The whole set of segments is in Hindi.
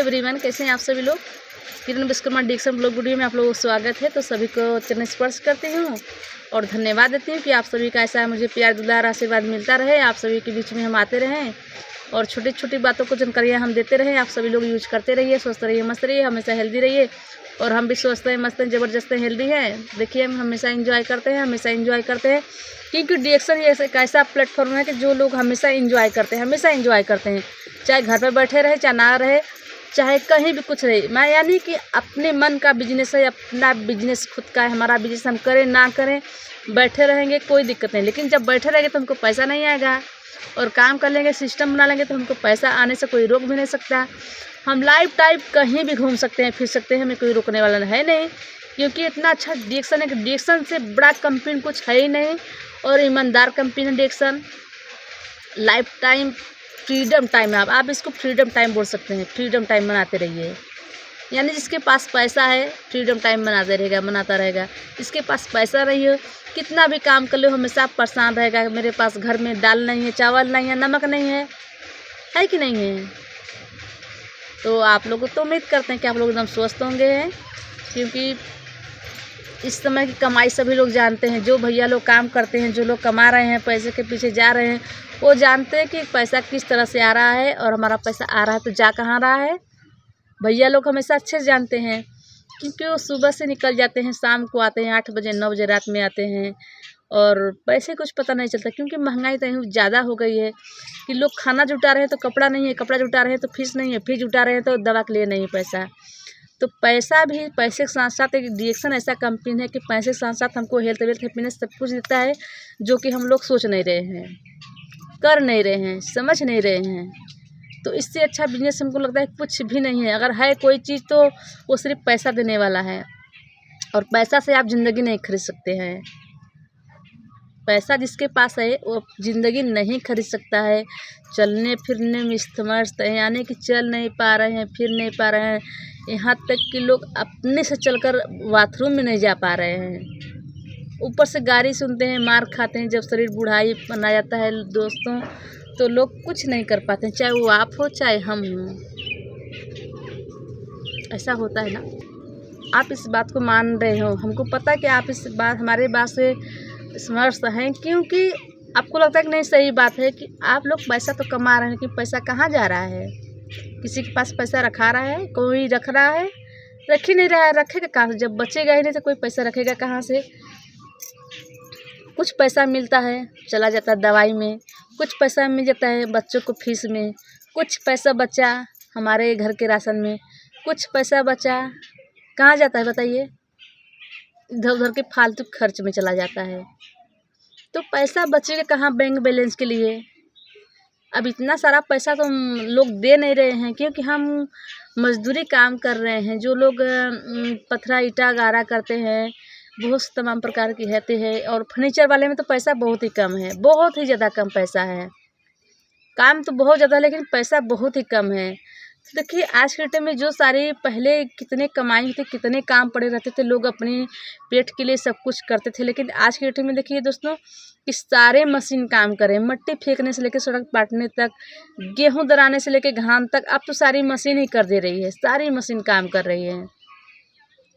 एवरीवन, कैसे हैं आप सभी लोग। किरण विश्वकर्मा डिक्शन ब्लॉग वीडियो में आप लोगों को स्वागत है। तो सभी को चरण स्पर्श करती हूँ और धन्यवाद देती हूँ कि आप सभी का ऐसा मुझे प्यार दुलार आशीर्वाद मिलता रहे। आप सभी के बीच में हम आते रहें और छोटी छोटी बातों को जानकारियाँ हम देते रहें। आप सभी लोग यूज करते रहिए, स्वस्थ रहिए, मस्त रहिए, हमेशा हेल्दी रहिए। और हम भी स्वस्थ हैं, मस्त हैं, ज़बरदस्त हैं, हेल्दी हैं। देखिए हम हमेशा इंजॉय करते हैं, क्योंकि डिएक्शन ये एक ऐसा प्लेटफॉर्म है कि जो लोग हमेशा इंजॉय करते हैं, चाहे घर पर बैठे रहे, चाहे ना रहे, चाहे कहीं भी कुछ रहे। मैं यानी कि अपने मन का बिजनेस है, अपना बिजनेस खुद का है, हमारा बिजनेस हम करें ना करें, बैठे रहेंगे कोई दिक्कत नहीं। लेकिन जब बैठे रहेंगे तो हमको पैसा नहीं आएगा, और काम कर लेंगे, सिस्टम बना लेंगे तो हमको पैसा आने से कोई रोक भी नहीं सकता। हम लाइफ टाइप कहीं भी घूम सकते हैं, फिर सकते हैं, हमें कोई रोकने वाला है नहीं, क्योंकि इतना अच्छा डिएक्शन है कि डिएक्शन से बड़ा कंपनी कुछ है ही नहीं। और ईमानदार कंपनी है डिएक्शन। लाइफ टाइम फ्रीडम टाइम है, आप इसको फ्रीडम टाइम बोल सकते हैं। फ्रीडम टाइम मनाते रहिए, यानी जिसके पास पैसा है फ्रीडम टाइम मनाता रहेगा। जिसके पास पैसा नहीं हो, कितना भी काम कर लो, हमेशा परेशान रहेगा। मेरे पास घर में दाल नहीं है, चावल नहीं है, नमक नहीं है कि नहीं है। तो आप लोग तो उम्मीद करते हैं कि आप लोग एकदम स्वस्थ होंगे, क्योंकि इस समय की कमाई सभी लोग जानते हैं। जो भैया लोग काम करते हैं, जो लोग कमा रहे हैं, पैसे के पीछे जा रहे हैं, वो जानते हैं कि पैसा किस तरह से आ रहा है और हमारा पैसा आ रहा है तो जा कहाँ रहा है। भैया लोग हमेशा अच्छे से जानते हैं, क्योंकि वो सुबह से निकल जाते हैं, शाम को आते हैं, 8 बजे 9 बजे रात में आते हैं। और पैसे कुछ पता नहीं चलता, क्योंकि महंगाई तो ज़्यादा हो गई है कि लोग खाना जुटा रहे हैं तो कपड़ा नहीं है, कपड़ा जुटा रहे हैं तो फीस नहीं है, फीस जुटा रहे हैं तो दवा के लिए नहीं पैसा। तो पैसा भी, पैसे के साथ साथ एक डिएक्शन ऐसा कंपनी है कि पैसे के साथ साथ हमको हेल्थ वेल्थ हैप्पीनेस सब कुछ देता है, जो कि हम लोग सोच नहीं रहे हैं, कर नहीं रहे हैं, समझ नहीं रहे हैं। तो इससे अच्छा बिजनेस हमको लगता है कुछ भी नहीं है। अगर है कोई चीज़ तो वो सिर्फ पैसा देने वाला है, और पैसा से आप ज़िंदगी नहीं खरीद सकते हैं। पैसा जिसके पास है वो ज़िंदगी नहीं खरीद सकता है। चलने फिरने में समर्थ है, यानी कि चल नहीं पा रहे हैं, फिर नहीं पा रहे हैं, यहाँ तक कि लोग अपने से चलकर बाथरूम में नहीं जा पा रहे हैं। ऊपर से गाली सुनते हैं, मार खाते हैं। जब शरीर बुढ़ाई बना जाता है दोस्तों, तो लोग कुछ नहीं कर पाते हैं, चाहे वो आप हो चाहे हम हों। ऐसा होता है ना। आप इस बात को मान रहे हो, हमको पता है कि आप इस बात हमारे बात से समर्थ हैं, क्योंकि आपको लगता है कि नहीं सही बात है कि आप लोग पैसा तो कमा रहे हैं, लेकिन पैसा कहाँ जा रहा है। किसी के पास पैसा रखा रहा है, कोई रख रहा है, रख ही नहीं रहा है। रखेगा कहाँ से, जब बचेगा ही नहीं तो कोई पैसा रखेगा कहाँ से। कुछ पैसा मिलता है चला जाता है दवाई में, कुछ पैसा मिल जाता है बच्चों को फीस में, कुछ पैसा बचा हमारे घर के राशन में, कुछ पैसा बचा कहाँ जाता है बताइए, इधर उधर के फालतू खर्च में चला जाता है। तो पैसा बचेगा कहाँ बैंक बैलेंस के लिए। अब इतना सारा पैसा तो लोग दे नहीं रहे हैं, क्योंकि हम मजदूरी काम कर रहे हैं। जो लोग पत्थरा ईटा गारा करते हैं, बहुत तमाम प्रकार की रहते हैं। और फर्नीचर वाले में तो पैसा बहुत ही कम है, बहुत ही ज़्यादा कम पैसा है। काम तो बहुत ज़्यादा, लेकिन पैसा बहुत ही कम है। तो देखिए आज के टाइम में जो सारे पहले कितने कमाई होते, कितने काम पड़े रहते थे, लोग अपने पेट के लिए सब कुछ करते थे। लेकिन आज के टाइम में देखिए दोस्तों कि सारे मशीन काम कर रहे हैं, मट्टी फेंकने से लेकर सड़क पाटने तक, गेहूं दराने से लेकर धान तक, अब तो सारी मशीन ही कर दे रही है, सारी मशीन काम कर रही है।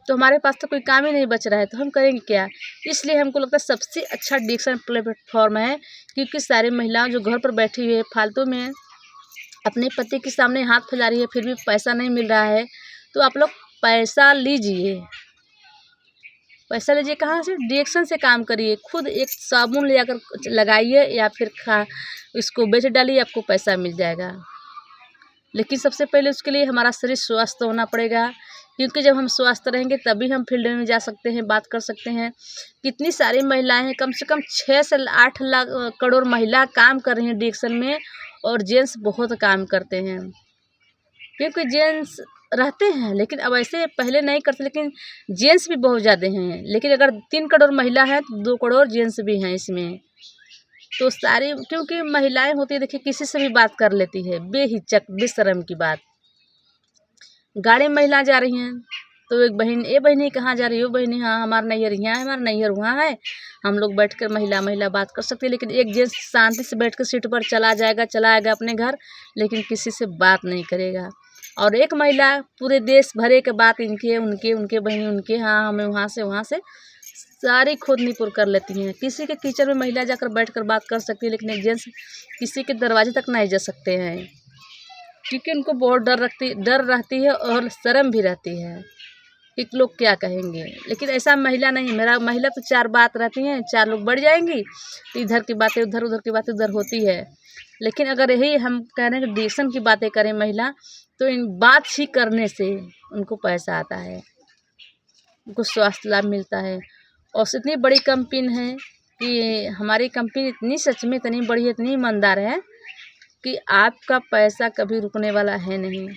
तो हमारे पास तो कोई काम ही नहीं बच रहा है, तो हम करेंगे क्या। इसलिए हमको लगता है सबसे अच्छा डिएक्शन प्लेटफॉर्म है, क्योंकि सारी महिलाएं जो घर पर बैठी हुई है, फालतू में अपने पति के सामने हाथ फैला रही है, फिर भी पैसा नहीं मिल रहा है, तो आप लोग पैसा लीजिए। पैसा लीजिए कहाँ से, डिएक्शन से काम करिए। खुद एक साबुन ले जाकर लगाइए या फिर इसको बेच डालिए, आपको पैसा मिल जाएगा। लेकिन सबसे पहले उसके लिए हमारा शरीर स्वस्थ होना पड़ेगा, क्योंकि जब हम स्वस्थ रहेंगे तभी हम फील्ड में जा सकते हैं, बात कर सकते हैं। कितनी सारी महिलाएं हैं, कम से कम 6 से 8 लाख करोड़ महिला काम कर रही हैं डिएक्शन में, और जेंट्स बहुत काम करते हैं। क्योंकि जेंट्स रहते हैं, लेकिन अब ऐसे पहले नहीं करते, लेकिन जेंट्स भी बहुत ज़्यादा हैं। लेकिन अगर 3 करोड़ महिला है तो 2 करोड़ जेंट्स भी हैं इसमें। तो सारी, क्योंकि महिलाएं होती है देखिए, किसी से भी बात कर लेती है, बेहिचक बेशर्म की बात। गाड़ी में महिला जा रही हैं तो एक बहन, ए बहनी कहाँ जा रही हो, बहनी हाँ हमारा नैहर यहाँ है, हमारा नैहर वहाँ है, हम लोग बैठकर महिला बात कर सकते हैं। लेकिन एक जेंट्स शांति से बैठकर सीट पर चला आएगा अपने घर, लेकिन किसी से बात नहीं करेगा। और एक महिला पूरे देश भरे के बात इनके उनके उनके बहनी उनके हाँ हमें वहाँ से सारी खोदनी पुर कर लेती हैं। किसी के किचन में महिला जाकर बैठकर बात कर सकती है, लेकिन एक जेंट्स किसी के दरवाजे तक नहीं जा सकते हैं, क्योंकि उनको बहुत डर रहती है और शर्म भी रहती है कि लोग क्या कहेंगे। लेकिन ऐसा महिला नहीं, मेरा महिला तो 4 बात रहती हैं, 4 लोग बढ़ जाएंगी, इधर की बातें उधर, उधर की बातें उधर होती है। लेकिन अगर यही हम कह रहे हैं कि डिक्शन की बातें करें महिला, तो इन बात ही करने से उनको पैसा आता है, उनको स्वास्थ्य लाभ मिलता है। और इतनी बड़ी कंपनी है कि हमारी कंपनी इतनी सच में इतनी बड़ी है, इतनी ईमानदार है कि आपका पैसा कभी रुकने वाला है नहीं,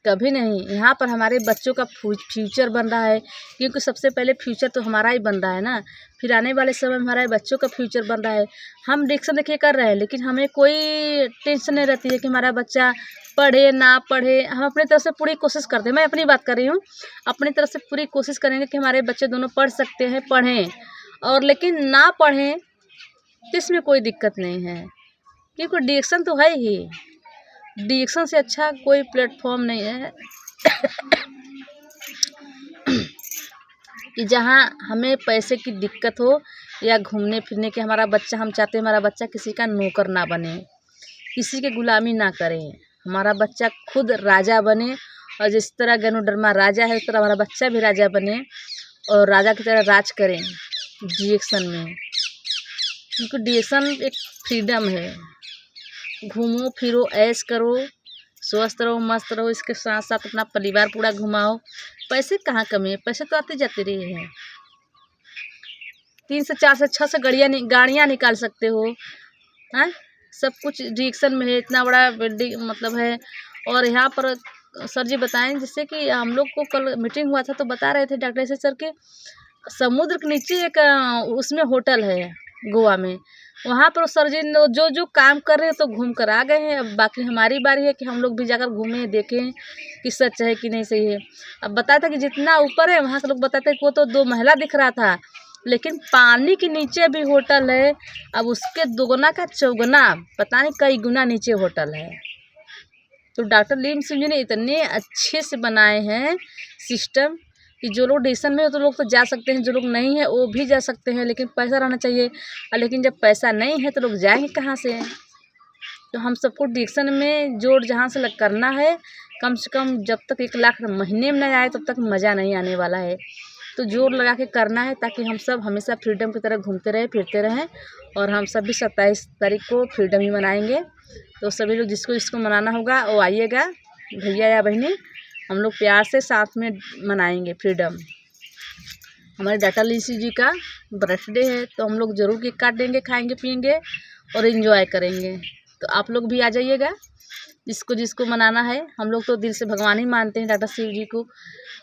कभी नहीं। यहाँ पर हमारे बच्चों का फ्यूचर बन रहा है, क्योंकि सबसे पहले फ्यूचर तो हमारा ही बन रहा है ना, फिर आने वाले समय में हमारे बच्चों का फ्यूचर बन रहा है। हम डिक्शन देखिए कर रहे हैं, लेकिन हमें कोई टेंशन नहीं रहती है कि हमारा बच्चा पढ़े ना पढ़े। हम अपनी तरफ से पूरी कोशिश करते हैं, मैं अपनी बात कर रही हूँ, अपनी तरफ से पूरी कोशिश करेंगे कि हमारे बच्चे दोनों पढ़ सकते हैं, पढ़ें। और लेकिन ना पढ़ें तो इसमें कोई दिक्कत नहीं है, क्योंकि डिक्शन तो है ही, डिक्शन से अच्छा कोई प्लेटफॉर्म नहीं है कि जहाँ हमें पैसे की दिक्कत हो या घूमने फिरने के। हमारा बच्चा, हम चाहते हैं हमारा बच्चा किसी का नौकर ना बने, किसी के गुलामी ना करे, हमारा बच्चा खुद राजा बने। और जिस तरह गैनोडर्मा राजा है, उस तरह हमारा बच्चा भी राजा बने और राजा की तरह राज करें डिक्शन में, क्योंकि डिक्शन एक फ्रीडम है। घूमो फिरो, ऐश करो, स्वस्थ रहो, मस्त रहो, इसके साथ साथ अपना परिवार पूरा घुमाओ। पैसे कहाँ कमी है, पैसे तो आते जाते रहे हैं। 3 से 4 से 6 से गाड़ियाँ निकाल सकते हो, हैं? सब कुछ डिक्शन में है, इतना बड़ा बिल्डिंग मतलब है। और यहाँ पर सर जी बताएं, जिससे कि हम लोग को कल मीटिंग हुआ था तो बता रहे थे डॉक्टर ऐसे सर के, समुद्र के नीचे एक उसमें होटल है गोवा में, वहाँ पर सर जी जो जो काम कर रहे हैं तो घूम कर आ गए हैं। अब बाकी हमारी बारी है कि हम लोग भी जाकर घूमें, देखें कि सच है कि नहीं सही है। अब बताया था कि जितना ऊपर है वहाँ के लोग बताते हैं कि वो तो 2 महला दिख रहा था, लेकिन पानी के नीचे भी होटल है। अब उसके दोगुना का चौगुना, पता नहीं कई गुना नीचे होटल है। तो डॉक्टर लीम सिंह जी ने इतने अच्छे से बनाए हैं सिस्टम कि जो लोग डिक्शन में हो तो लोग तो जा सकते हैं, जो लोग नहीं है वो भी जा सकते हैं, लेकिन पैसा रहना चाहिए। और लेकिन जब पैसा नहीं है तो लोग जाएंगे कहाँ से? तो हम सबको डिक्शन में जोड़ जहाँ से करना है, कम से कम जब तक 1 लाख महीने में नहीं आए तब तक मज़ा नहीं आने वाला है। तो जोर लगा के करना है, ताकि हम सब हमेशा फ्रीडम की तरह घूमते रहें, फिरते रहें। और हम सब भी 27 तारीख को फ्रीडम ही मनाएंगे। तो सभी लोग जिसको जिसको मनाना होगा वो आइएगा, भैया या बहनी, हम लोग प्यार से साथ में मनाएंगे फ्रीडम। हमारे डॉक्टर लीसी जी का बर्थडे है, तो हम लोग ज़रूर केक काट देंगे, खाएंगे पिएंगे और इन्जॉय करेंगे। तो आप लोग भी आ जाइएगा, जिसको जिसको मनाना है। हम लोग तो दिल से भगवान ही मानते हैं डॉक्टर शिव जी को,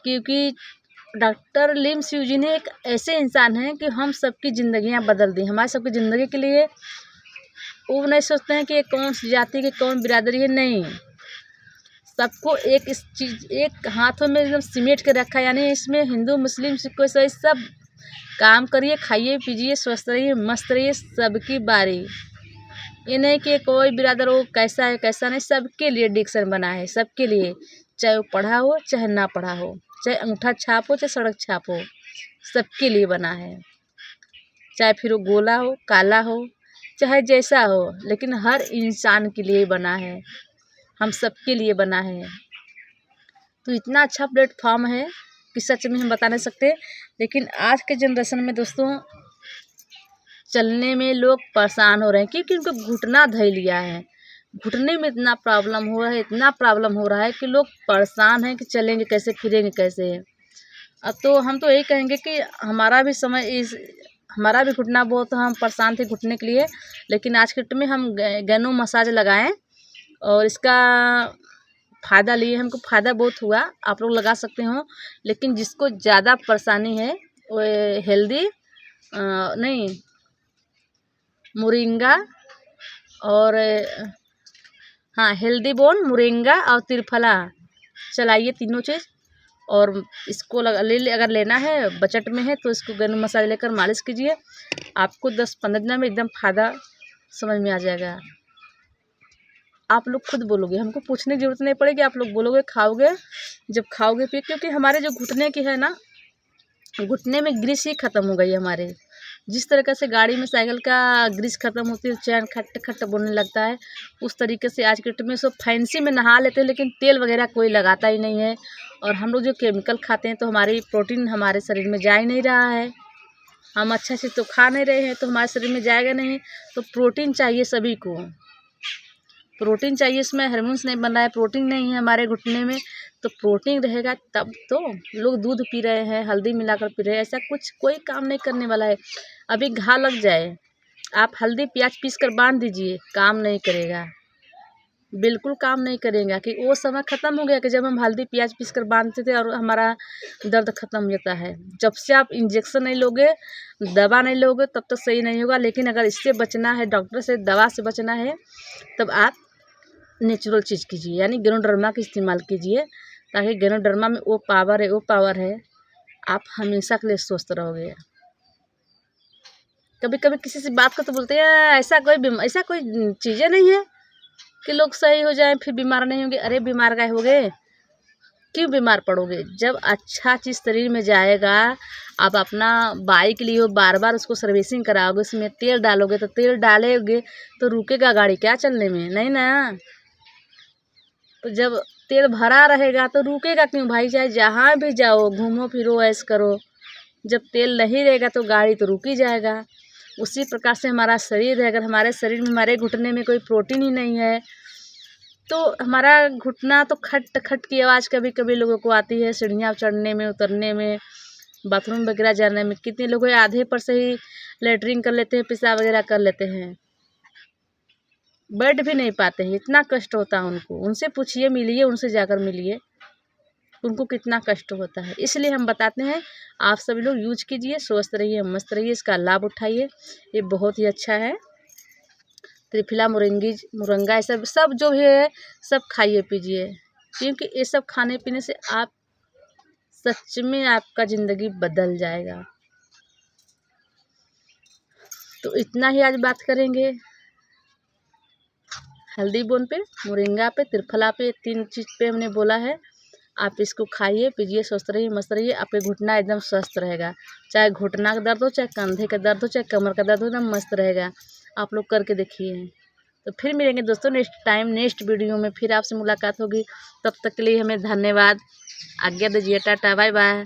क्योंकि डॉक्टर लीम शिव जी ने एक ऐसे इंसान हैं कि हम सबकी ज़िंदगियां बदल दी, हमारे सबकी ज़िंदगी के लिए। वो नहीं सोचते हैं कि ये कौन सी जाति की कौन बिरादरी है, नहीं, सबको एक इस चीज़ एक हाथों में एकदम सिमेट के रखा। यानी इसमें हिंदू मुस्लिम सिख ईसाई सब काम करिए, खाइए पीजिए, स्वस्थ रहिए, मस्त रहिए, सबकी बारी। ये नहीं कि कोई बिरादर हो कैसा है कैसा नहीं, सबके लिए डिक्शन बना है, सबके लिए, चाहे वो पढ़ा हो चाहे ना पढ़ा हो, चाहे अंगूठा छाप हो चाहे सड़क छाप हो, सबके लिए बना है। चाहे फिर वो गोला हो काला हो चाहे जैसा हो, लेकिन हर इंसान के लिए बना है, हम सबके लिए बना है। तो इतना अच्छा प्लेटफॉर्म है कि सच में हम बता नहीं सकते। लेकिन आज के जनरेशन में दोस्तों चलने में लोग परेशान हो रहे हैं, क्योंकि उनको घुटना धइ लिया है, घुटने में इतना प्रॉब्लम हो रहा है, इतना प्रॉब्लम हो रहा है कि लोग परेशान हैं कि चलेंगे कैसे, फिरेंगे कैसे। अब तो हम तो यही कहेंगे कि हमारा भी घुटना बहुत, हम परेशान थे घुटने के लिए, लेकिन आज के डेट में हम गैनो मसाज लगाएं और इसका फ़ायदा लिए, हमको फ़ायदा बहुत हुआ। आप लोग लगा सकते हो, लेकिन जिसको ज़्यादा परेशानी है वो हेल्दी नहीं, मोरिंगा और हाँ, हेल्दी बोन, मोरिंगा और त्रिफला चलाइए, तीनों चीज़। और इसको अगर लेना है बजट में है तो इसको गैनो मसाज लेकर मालिश कीजिए, आपको 10-15 दिन में एकदम फ़ायदा समझ में आ जाएगा। आप लोग खुद बोलोगे, हमको पूछने की ज़रूरत नहीं पड़ेगी, आप लोग बोलोगे, खाओगे। जब खाओगे फिर, क्योंकि हमारे जो घुटने की है ना, घुटने में ग्रीस ही ख़त्म हो गई है हमारे। जिस तरीक़े से गाड़ी में साइकिल का ग्रीस ख़त्म होती है, चैन खट खट बोलने लगता है, उस तरीके से आज के डेट में सब फैंसी में नहा लेते हैं, लेकिन तेल वगैरह कोई लगाता ही नहीं है। और हम लोग जो केमिकल खाते हैं तो हमारी प्रोटीन हमारे शरीर में जा ही नहीं रहा है। हम अच्छा चीज़ तो खा नहीं रहे हैं तो हमारे शरीर में जाएगा नहीं। तो प्रोटीन चाहिए सभी को, प्रोटीन चाहिए। इसमें हार्मोन्स नहीं बन रहा है, प्रोटीन नहीं है हमारे घुटने में, तो प्रोटीन रहेगा तब तो। लोग दूध पी रहे हैं, हल्दी मिलाकर पी रहे हैं, ऐसा कुछ कोई काम नहीं करने वाला है। अभी घाव लग जाए, आप हल्दी प्याज पीस कर बांध दीजिए, काम नहीं करेगा, बिल्कुल काम नहीं करेगा। कि वो समय ख़त्म हो गया कि जब हम हल्दी प्याज पीस कर बांधते थे और हमारा दर्द ख़त्म हो जाता है। जब से आप इंजेक्शन नहीं लोगे, दवा नहीं लोगे, तब तक सही नहीं होगा। लेकिन अगर इससे बचना है, डॉक्टर से दवा से बचना है, तब आप नेचुरल चीज़ कीजिए, यानी गैनोडर्मा का इस्तेमाल कीजिए, ताकि गैनोडर्मा में वो पावर है, आप हमेशा के लिए स्वस्थ रहोगे। कभी कभी किसी से बात कर तो बोलते हैं ऐसा कोई चीज़ें नहीं है कि लोग सही हो जाए फिर बीमार नहीं होंगे। अरे बीमार काहे होगे, क्यों बीमार पड़ोगे? जब अच्छा चीज़ शरीर में जाएगा, आप अपना बाइक लिए बार बार उसको सर्विसिंग कराओगे, उसमें तेल डालोगे, तो तेल डालोगे तो रुकेगा गाड़ी क्या चलने में? नहीं ना। तो जब तेल भरा रहेगा तो रुकेगा क्यों भाई? चाहे जहाँ भी जाओ, घूमो फिरो ऐश करो, जब तेल नहीं रहेगा तो गाड़ी तो रुक ही जाएगा। उसी प्रकार से हमारा शरीर है, अगर हमारे शरीर में, हमारे घुटने में कोई प्रोटीन ही नहीं है, तो हमारा घुटना तो खट खट की आवाज़ कभी कभी लोगों को आती है, सीढ़ियाँ चढ़ने में, उतरने में, बाथरूम वगैरह जाने में। कितने लोग आधे पर से ही लेटरिन कर लेते हैं, पेशाब वगैरह कर लेते हैं, बैठ भी नहीं पाते हैं, इतना कष्ट होता है उनको। उनसे पूछिए, मिलिए, उनसे जाकर मिलिए, उनको कितना कष्ट होता है। इसलिए हम बताते हैं, आप सभी लोग यूज कीजिए, स्वस्थ रहिए, मस्त रहिए, इसका लाभ उठाइए, ये बहुत ही अच्छा है। त्रिफला, मुरंगा, ये सब जो भी है, सब खाइए पीजिए, क्योंकि ये सब खाने पीने से आप सच में आपका ज़िंदगी बदल जाएगा। तो इतना ही आज बात करेंगे हल्दी बोन पे, मुरंगा पे, त्रिफला पे, 3 चीज़ पे हमने बोला है। आप इसको खाइए पीजिए, स्वस्थ रहिए, मस्त रहिए, आपके घुटना एकदम स्वस्थ रहेगा। चाहे घुटना का दर्द हो, चाहे कंधे का दर्द हो, चाहे कमर का दर्द हो, एकदम मस्त रहेगा। आप लोग करके देखिए। तो फिर मिलेंगे दोस्तों नेक्स्ट वीडियो में, फिर आपसे मुलाकात होगी। तब तक के लिए हमें धन्यवाद, आज्ञा दीजिए, टाटा बाय बाय।